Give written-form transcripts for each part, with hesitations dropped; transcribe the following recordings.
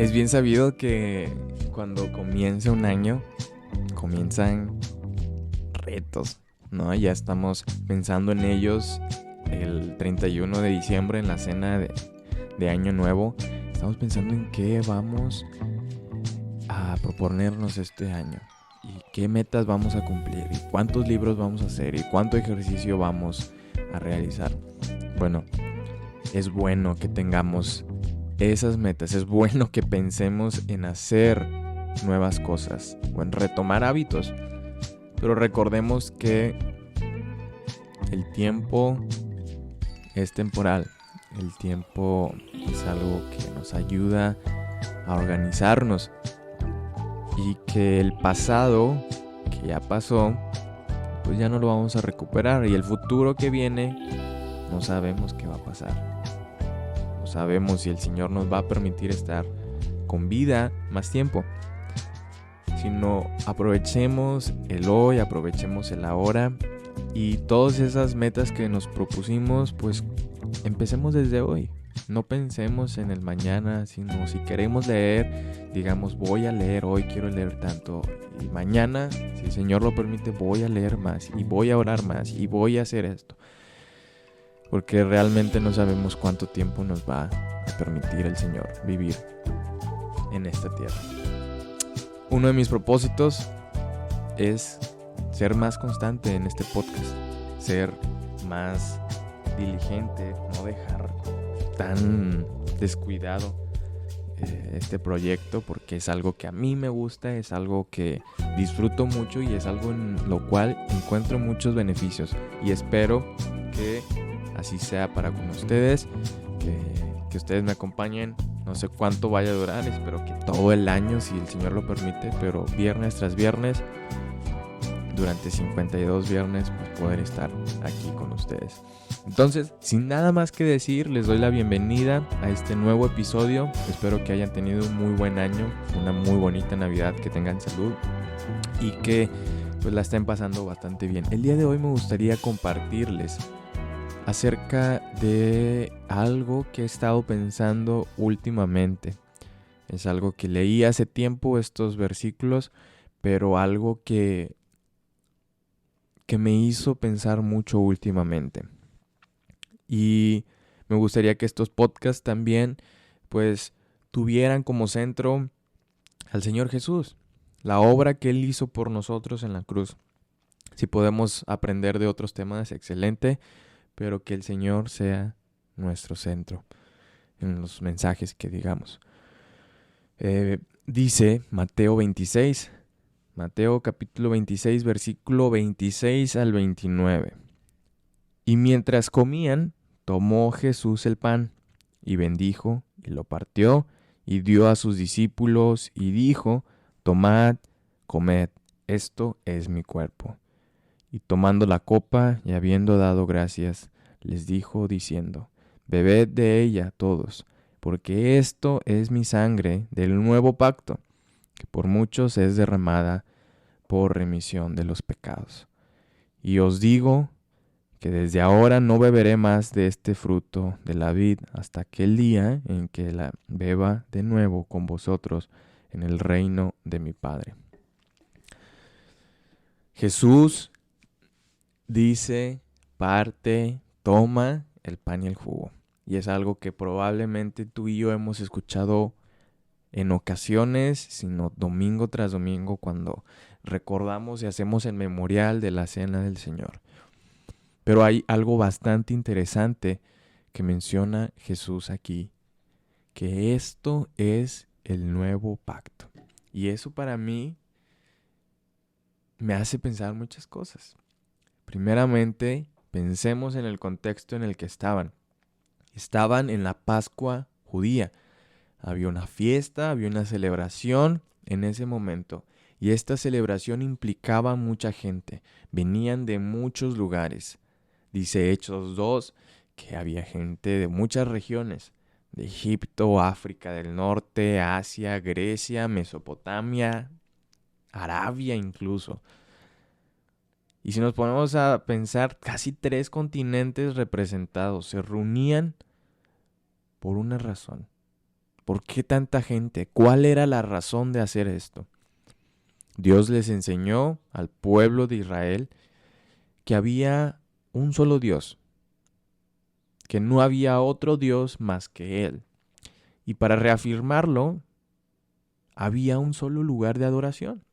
Es bien sabido que cuando comienza un año, comienzan retos, ¿no? Ya estamos pensando en ellos el 31 de diciembre en la cena de Año Nuevo. Estamos pensando en qué vamos a proponernos este año y qué metas vamos a cumplir y cuántos libros vamos a hacer y cuánto ejercicio vamos a realizar. Bueno, es bueno que tengamos esas metas, es bueno que pensemos en hacer nuevas cosas o en retomar hábitos, pero recordemos que el tiempo es temporal, el tiempo es algo que nos ayuda a organizarnos y que el pasado que ya pasó pues ya no lo vamos a recuperar y el futuro que viene no sabemos qué va a pasar. No sabemos si el Señor nos va a permitir estar con vida más tiempo. Sino aprovechemos el hoy, aprovechemos el ahora y todas esas metas que nos propusimos, pues empecemos desde hoy. No pensemos en el mañana, sino si queremos leer, digamos voy a leer hoy, quiero leer tanto. Y mañana, si el Señor lo permite, voy a leer más y voy a orar más y voy a hacer esto. Porque realmente no sabemos cuánto tiempo nos va a permitir el Señor vivir en esta tierra. Uno de mis propósitos es ser más constante en este podcast, ser más diligente, no dejar tan descuidado este proyecto porque es algo que a mí me gusta, es algo que disfruto mucho y es algo en lo cual encuentro muchos beneficios y espero que así sea para con ustedes, que ustedes me acompañen. No sé cuánto vaya a durar, espero que todo el año, si el Señor lo permite, pero viernes tras viernes, durante 52 viernes, pues poder estar aquí con ustedes. Entonces, sin nada más que decir, les doy la bienvenida a este nuevo episodio. Espero que hayan tenido un muy buen año, una muy bonita Navidad, que tengan salud y que pues la estén pasando bastante bien. El día de hoy me gustaría compartirles acerca de algo que he estado pensando últimamente. Es algo que leí hace tiempo estos versículos, pero algo que me hizo pensar mucho últimamente. Y me gustaría que estos podcasts también pues tuvieran como centro al Señor Jesús, la obra que Él hizo por nosotros en la cruz. Si podemos aprender de otros temas, excelente, pero que el Señor sea nuestro centro en los mensajes que digamos. Dice Mateo capítulo 26, versículo 26 al 29. Y mientras comían, tomó Jesús el pan y bendijo y lo partió y dio a sus discípulos y dijo: tomad, comed, esto es mi cuerpo. Y tomando la copa y habiendo dado gracias, les dijo diciendo: bebed de ella todos, porque esto es mi sangre del nuevo pacto, que por muchos es derramada por remisión de los pecados. Y os digo que desde ahora no beberé más de este fruto de la vid hasta aquel día en que la beba de nuevo con vosotros en el reino de mi Padre. Jesús dice, parte, toma el pan y el jugo. Y es algo que probablemente tú y yo hemos escuchado en ocasiones, sino domingo tras domingo, cuando recordamos y hacemos el memorial de la cena del Señor. Pero hay algo bastante interesante que menciona Jesús aquí, que esto es el nuevo pacto. Y eso para mí me hace pensar muchas cosas. Primeramente, pensemos en el contexto en el que estaban. Estaban en la Pascua judía. Había una fiesta, había una celebración en ese momento. Y esta celebración implicaba mucha gente. Venían de muchos lugares. Dice Hechos 2 que había gente de muchas regiones. De Egipto, África del Norte, Asia, Grecia, Mesopotamia, Arabia incluso. Y si nos ponemos a pensar, casi 3 continentes representados se reunían por una razón. ¿Por qué tanta gente? ¿Cuál era la razón de hacer esto? Dios les enseñó al pueblo de Israel que había un solo Dios, que no había otro Dios más que Él. Y para reafirmarlo, había un solo lugar de adoración.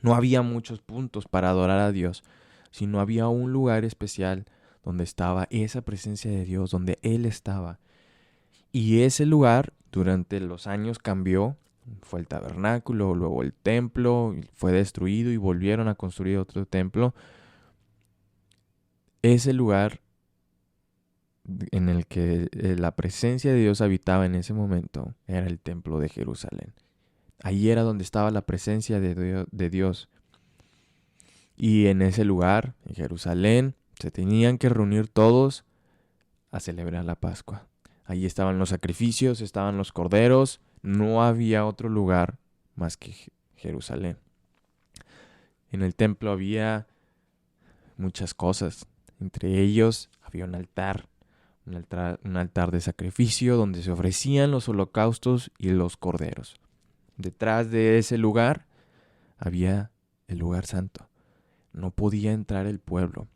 No había muchos puntos para adorar a Dios, sino había un lugar especial donde estaba esa presencia de Dios, donde Él estaba. Y ese lugar durante los años cambió. Fue el tabernáculo, luego el templo, fue destruido y volvieron a construir otro templo. Ese lugar en el que la presencia de Dios habitaba en ese momento era el templo de Jerusalén. Ahí era donde estaba la presencia de Dios. Y en ese lugar, en Jerusalén, se tenían que reunir todos a celebrar la Pascua. Allí estaban los sacrificios, estaban los corderos. No había otro lugar más que Jerusalén. En el templo había muchas cosas. Entre ellos había un altar de sacrificio donde se ofrecían los holocaustos y los corderos. Detrás de ese lugar había el lugar santo. No podía entrar el pueblo.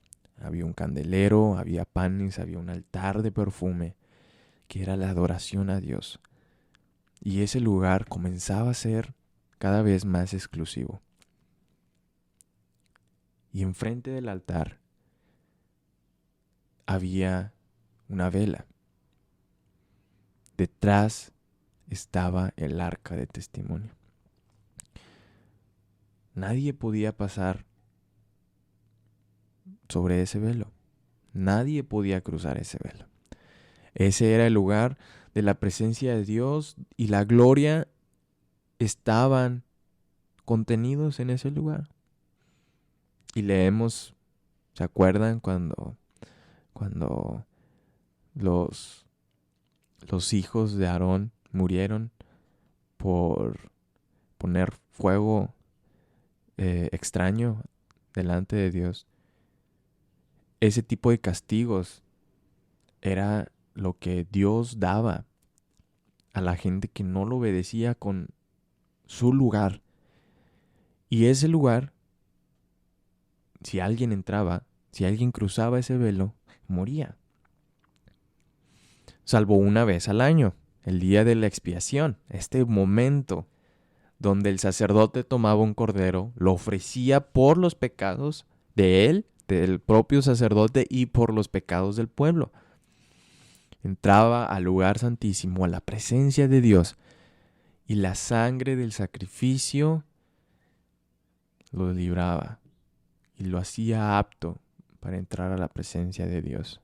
Había un candelero, había panes, había un altar de perfume, que era la adoración a Dios. Y ese lugar comenzaba a ser cada vez más exclusivo. Y enfrente del altar había una vela. Detrás estaba el arca de testimonio. Nadie podía pasar sobre ese velo. Nadie podía cruzar ese velo. Ese era el lugar de la presencia de Dios y la gloria estaban contenidos en ese lugar. Y leemos, ¿se acuerdan cuando los hijos de Aarón murieron por poner fuego extraño delante de Dios? Ese tipo de castigos era lo que Dios daba a la gente que no lo obedecía con su lugar. Y ese lugar, si alguien entraba, si alguien cruzaba ese velo, moría. Salvo una vez al año, el día de la expiación, este momento donde el sacerdote tomaba un cordero, lo ofrecía por los pecados de él, del propio sacerdote, y por los pecados del pueblo. Entraba al lugar santísimo, a la presencia de Dios, y la sangre del sacrificio lo libraba y lo hacía apto para entrar a la presencia de Dios.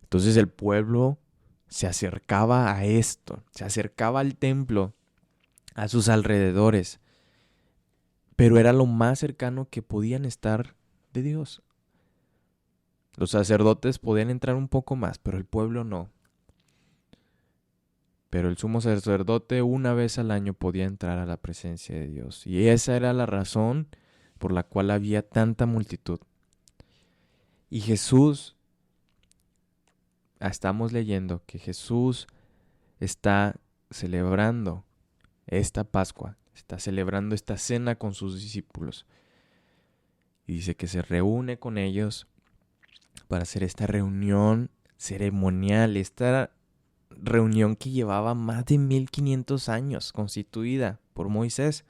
Entonces el pueblo se acercaba a esto, se acercaba al templo, a sus alrededores, pero era lo más cercano que podían estar de Dios. Los sacerdotes podían entrar un poco más, pero el pueblo no. Pero el sumo sacerdote una vez al año podía entrar a la presencia de Dios. Y esa era la razón por la cual había tanta multitud. Y Jesús, estamos leyendo que Jesús está celebrando esta Pascua, está celebrando esta cena con sus discípulos. Y dice que se reúne con ellos para hacer esta reunión ceremonial, esta reunión que llevaba más de 1500 años constituida por Moisés.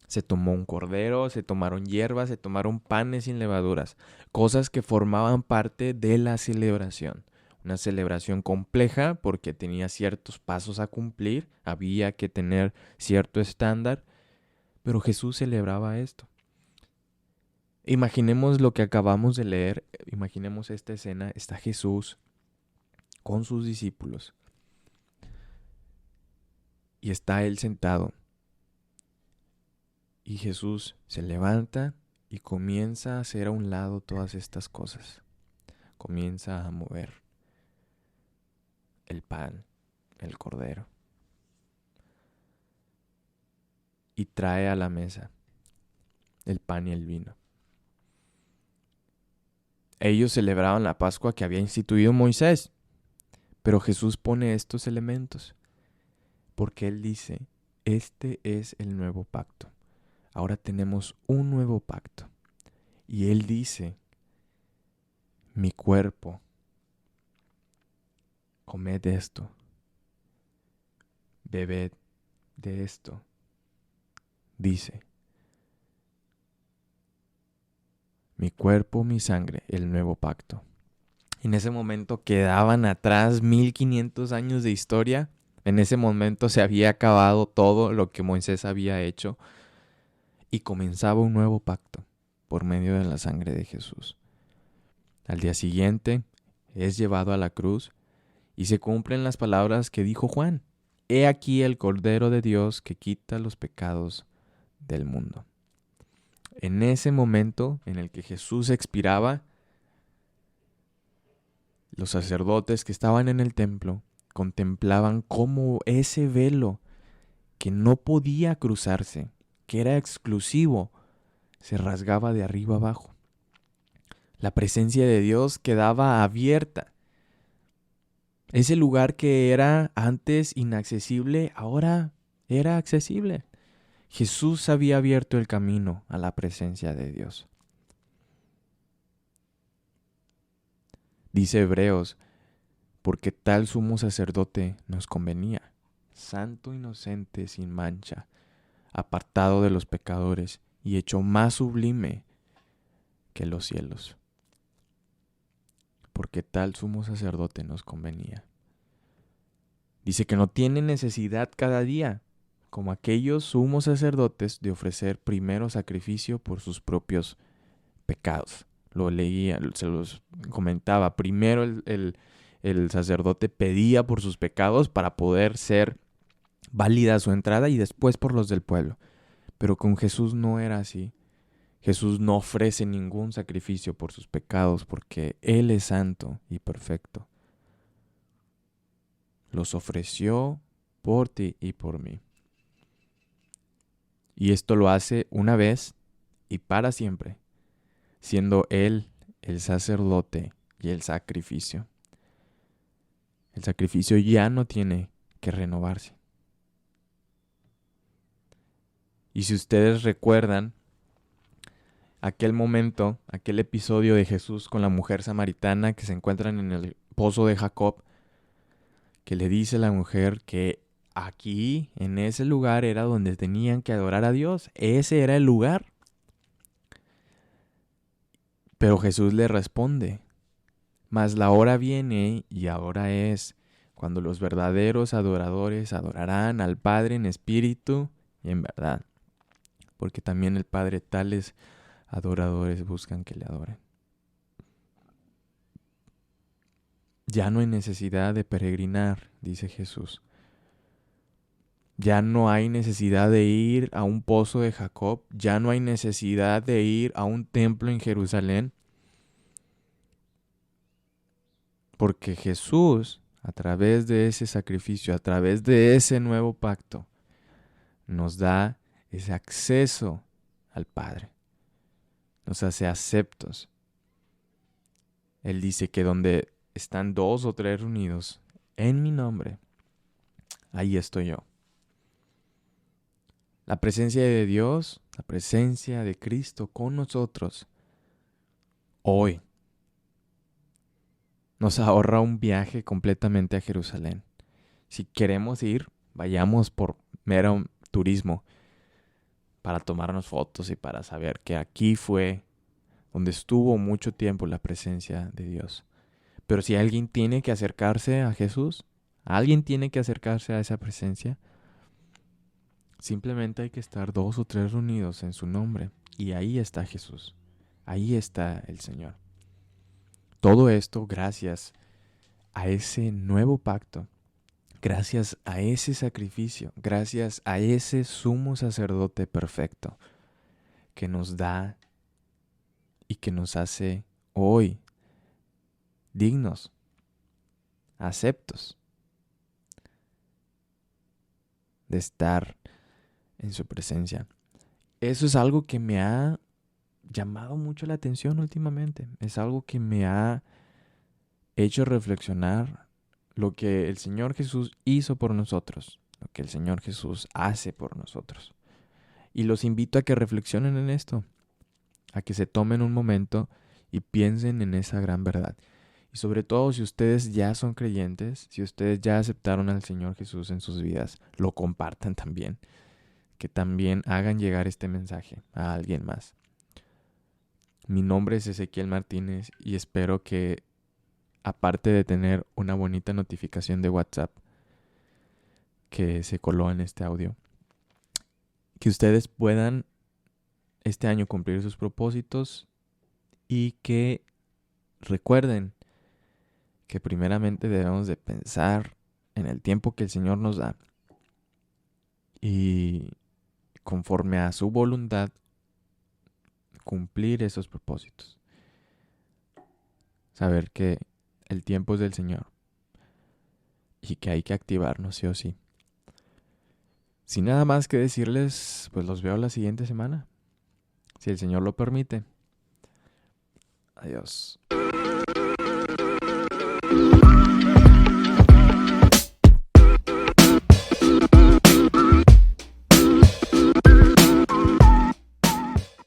Se tomó un cordero, se tomaron hierbas, se tomaron panes sin levaduras, cosas que formaban parte de la celebración. Una celebración compleja porque tenía ciertos pasos a cumplir, había que tener cierto estándar, pero Jesús celebraba esto. Imaginemos lo que acabamos de leer, imaginemos esta escena, está Jesús con sus discípulos y está él sentado. Y Jesús se levanta y comienza a hacer a un lado todas estas cosas. Comienza a mover el pan, el cordero. Y trae a la mesa el pan y el vino. Ellos celebraban la Pascua que había instituido Moisés, Pero Jesús pone estos elementos porque Él dice, este es el nuevo pacto. Ahora tenemos un nuevo pacto. Y Él dice, mi cuerpo, comed esto, bebed de esto. Dice, mi cuerpo, mi sangre, el nuevo pacto. En ese momento quedaban atrás 1500 años de historia. En ese momento se había acabado todo lo que Moisés había hecho y comenzaba un nuevo pacto por medio de la sangre de Jesús. Al día siguiente es llevado a la cruz y se cumplen las palabras que dijo Juan. He aquí el Cordero de Dios que quita los pecados del mundo. En ese momento en el que Jesús expiraba, los sacerdotes que estaban en el templo contemplaban cómo ese velo que no podía cruzarse, que era exclusivo, se rasgaba de arriba abajo. La presencia de Dios quedaba abierta. Ese lugar que era antes inaccesible, ahora era accesible. Jesús había abierto el camino a la presencia de Dios. Dice Hebreos, porque tal sumo sacerdote nos convenía, santo, inocente, sin mancha, apartado de los pecadores y hecho más sublime que los cielos. Porque tal sumo sacerdote nos convenía. Dice que no tiene necesidad cada día, como aquellos sumos sacerdotes, de ofrecer primero sacrificio por sus propios pecados. Lo leía, se los comentaba. Primero el sacerdote pedía por sus pecados para poder ser válida su entrada y después por los del pueblo. Pero con Jesús no era así. Jesús no ofrece ningún sacrificio por sus pecados porque Él es santo y perfecto. Los ofreció por ti y por mí. Y esto lo hace una vez y para siempre, siendo Él el sacerdote y el sacrificio. El sacrificio ya no tiene que renovarse. Y si ustedes recuerdan aquel momento, aquel episodio de Jesús con la mujer samaritana que se encuentran en el pozo de Jacob, que le dice a la mujer que aquí, en ese lugar, era donde tenían que adorar a Dios. Ese era el lugar. Pero Jesús le responde, mas la hora viene y ahora es cuando los verdaderos adoradores adorarán al Padre en espíritu y en verdad. Porque también el Padre tales adoradores buscan que le adoren. Ya no hay necesidad de peregrinar, dice Jesús. Ya no hay necesidad de ir a un pozo de Jacob. Ya no hay necesidad de ir a un templo en Jerusalén. Porque Jesús, a través de ese sacrificio, a través de ese nuevo pacto, nos da ese acceso al Padre. Nos hace aceptos. Él dice que donde están 2 o 3 reunidos en mi nombre, ahí estoy yo. La presencia de Dios, la presencia de Cristo con nosotros, hoy, nos ahorra un viaje completamente a Jerusalén. Si queremos ir, vayamos por mero turismo para tomarnos fotos y para saber que aquí fue donde estuvo mucho tiempo la presencia de Dios. Pero si alguien tiene que acercarse a Jesús, alguien tiene que acercarse a esa presencia, simplemente hay que estar 2 o 3 reunidos en su nombre y ahí está Jesús, ahí está el Señor. Todo esto gracias a ese nuevo pacto, gracias a ese sacrificio, gracias a ese sumo sacerdote perfecto que nos da y que nos hace hoy dignos, aceptos de estar en su presencia. Eso es algo que me ha llamado mucho la atención últimamente. Es algo que me ha hecho reflexionar lo que el Señor Jesús hizo por nosotros, lo que el Señor Jesús hace por nosotros. Y los invito a que reflexionen en esto, a que se tomen un momento y piensen en esa gran verdad. Y sobre todo, si ustedes ya son creyentes, si ustedes ya aceptaron al Señor Jesús en sus vidas, lo compartan también. Que también hagan llegar este mensaje a alguien más. Mi nombre es Ezequiel Martínez y espero que, aparte de tener una bonita notificación de WhatsApp que se coló en este audio, que ustedes puedan este año cumplir sus propósitos y que recuerden que primeramente debemos de pensar en el tiempo que el Señor nos da y conforme a su voluntad cumplir esos propósitos. Saber que el tiempo es del Señor y que hay que activarnos sí o sí. Sin nada más que decirles, pues los veo la siguiente semana, si el Señor lo permite. Adiós.